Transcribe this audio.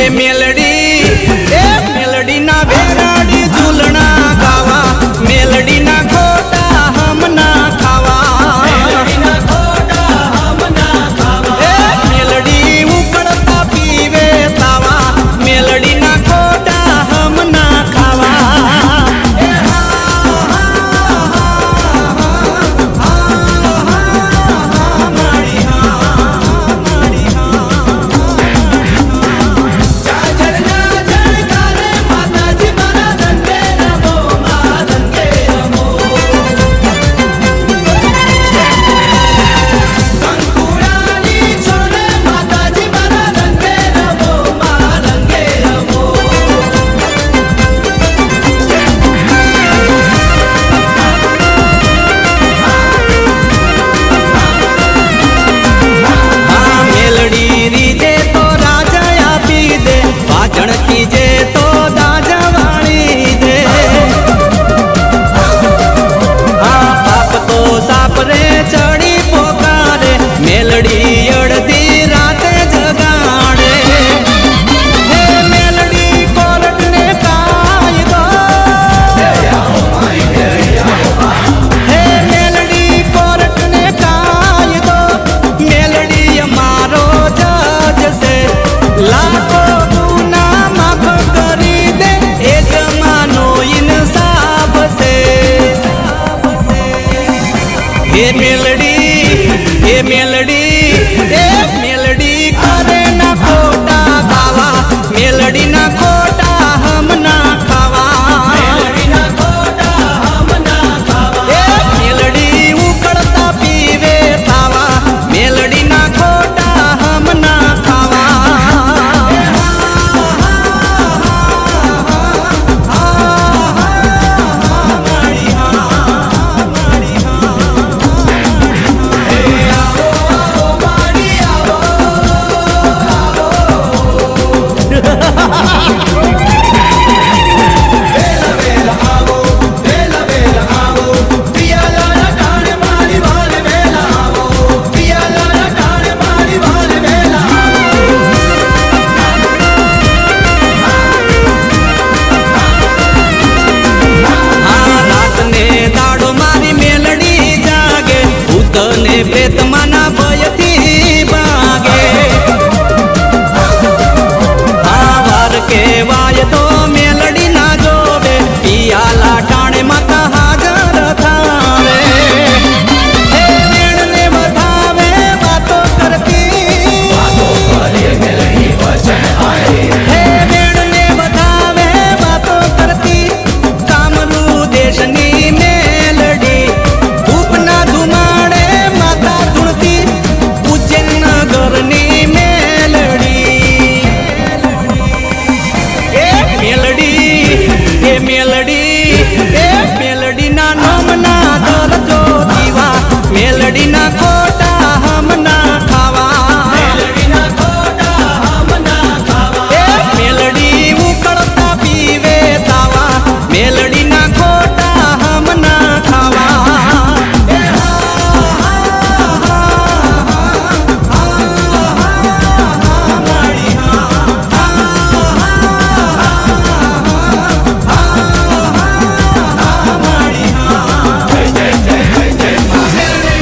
melody ना बेराडी झूलना गावा मेलडी ना खोटा हम ना खावा मेलडी उकड़ता पीवे तावा मेलडी ना खोटा हम ना खावा कीजे तो दाजवाणी दे हाँ पाप तो साप रे चढ़ी पोकारे मेलडी अड़धी राते जगाड़े हे मेलडी कोर्ट ने कायदो हे मेलडी कोर्ट ने कायदो मेलडी मारो जज से लाखों मेलडी करे ना खोटा गावा मेलडी ना खोटा हम ना खावा मेलडी उकड़ता पीवे तावा मेलडी ना खोटा हम ना खावा प्रेत मना भयथी भागे हावर के वाय तो मेलडी ना जोवे पियाला टाणे माता हाजर थावे हे वेण ने बतावे बातों करती हे वेण ने बतावे बातों करती कामरू देशनी मेलडी धूप ना धुमाड़े मेलडी